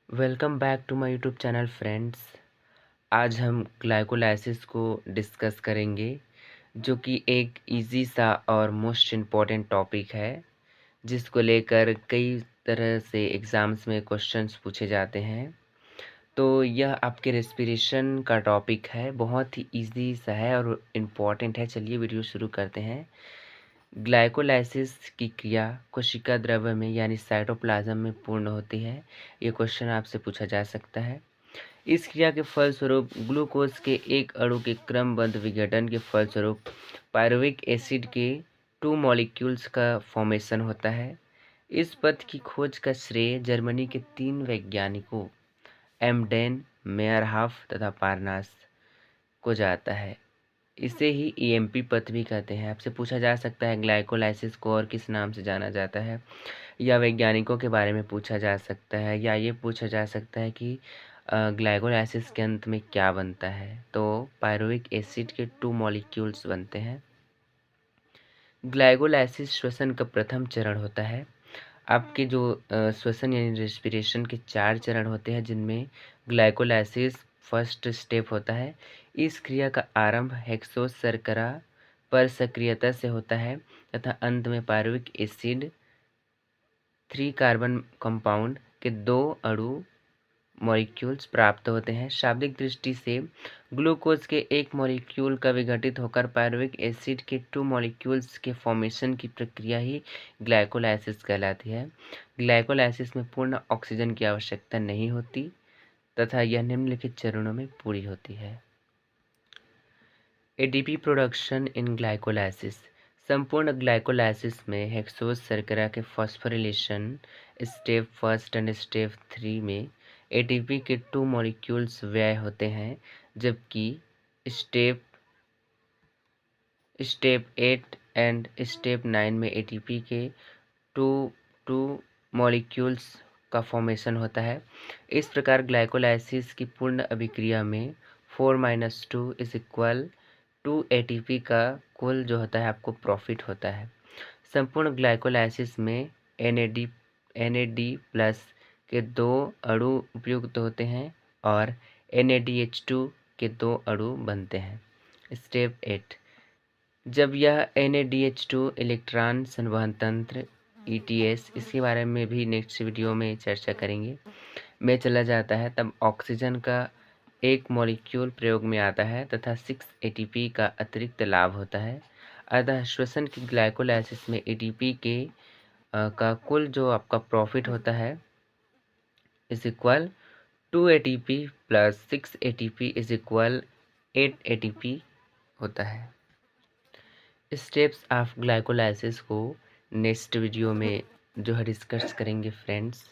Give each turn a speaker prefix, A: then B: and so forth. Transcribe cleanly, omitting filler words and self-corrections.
A: Welcome back to my YouTube channel friends. आज हम glycolysis को डिस्कस करेंगे, जो कि एक इजी सा और मोस्ट इम्पॉर्टेंट टॉपिक है, जिसको लेकर कई तरह से एग्ज़ाम्स में क्वेश्चंस पूछे जाते हैं। तो यह आपके रेस्पिरेशन का टॉपिक है, बहुत ही इजी सा है और इम्पॉर्टेंट है। चलिए वीडियो शुरू करते हैं। ग्लाइकोलाइसिस की क्रिया कोशिका द्रव्य में यानी साइटोप्लाज्म में पूर्ण होती है। ये क्वेश्चन आपसे पूछा जा सकता है। इस क्रिया के फलस्वरूप ग्लूकोज के एक अणु के क्रमबद्ध विघटन के फलस्वरूप पायरुविक एसिड के 2 मॉलिक्यूल्स का फॉर्मेशन होता है। इस पथ की खोज का श्रेय जर्मनी के 3 वैज्ञानिकों एमडेन, मेयरहाफ तथा पारनास को जाता है। इसे ही ईएमपी पथ भी कहते हैं। आपसे पूछा जा सकता है ग्लाइकोलाइसिस को और किस नाम से जाना जाता है, या वैज्ञानिकों के बारे में पूछा जा सकता है, या ये पूछा जा सकता है कि ग्लाइकोलाइसिस के अंत में क्या बनता है। तो पायरुविक एसिड के 2 मॉलिक्यूल्स बनते हैं। ग्लाइकोलाइसिस श्वसन का प्रथम चरण होता है। आपके जो श्वसन यानी रेस्पिरेशन के 4 चरण होते हैं, जिनमें ग्लाइकोलाइसिस फर्स्ट स्टेप होता है। इस क्रिया का आरंभ हेक्सोस शर्करा पर सक्रियता से होता है तथा अंत में पायरुविक एसिड 3 कार्बन कंपाउंड के 2 अणु मॉलिक्यूल्स प्राप्त होते हैं। शाब्दिक दृष्टि से ग्लूकोज के एक मॉलिक्यूल का विघटित होकर पायरुविक एसिड के 2 मॉलिक्यूल्स के फॉर्मेशन की प्रक्रिया ही ग्लाइकोलाइसिस कहलाती है। ग्लाइकोलाइसिस में पूर्ण ऑक्सीजन की आवश्यकता नहीं होती तथा यह निम्नलिखित चरणों में पूरी होती है। ATP production in glycolysis. संपूर्ण ग्लाइकोलाइसिस में हेक्सोस शर्करा के phosphorylation step first and step 3 में एटीपी के 2 मॉलिक्यूल्स व्यय होते हैं, जबकि स्टेप 8 एंड स्टेप 9 में एटीपी के 2 मॉलिक्यूल्स का फॉर्मेशन होता है। इस प्रकार ग्लाइकोलाइसिस की पूर्ण अभिक्रिया में 4 - 2 = 2 एटीपी का कुल जो होता है आपको प्रॉफिट होता है। संपूर्ण ग्लाइकोलाइसिस में एनएडी प्लस के 2 अणु उपयुक्त होते हैं और NADH2 के 2 अणु बनते हैं। स्टेप 8, जब यह NADH2 इलेक्ट्रॉन संवहन तंत्र ETS, इसके बारे में भी नेक्स्ट वीडियो में चर्चा करेंगे, में चला जाता है, तब ऑक्सीजन का एक मॉलिक्यूल प्रयोग में आता है तथा 6 एटीपी का अतिरिक्त लाभ होता है। अतः श्वसन की ग्लाइकोलाइसिस में एटीपी के का कुल जो आपका प्रॉफिट होता है = 2 एटीपी प्लस 6 एटीपी = 8 एटीपी होता है। स्टेप्स ऑफ ग्लाइकोलाइसिस को नेक्स्ट वीडियो में जो है डिस्कस करेंगे फ्रेंड्स।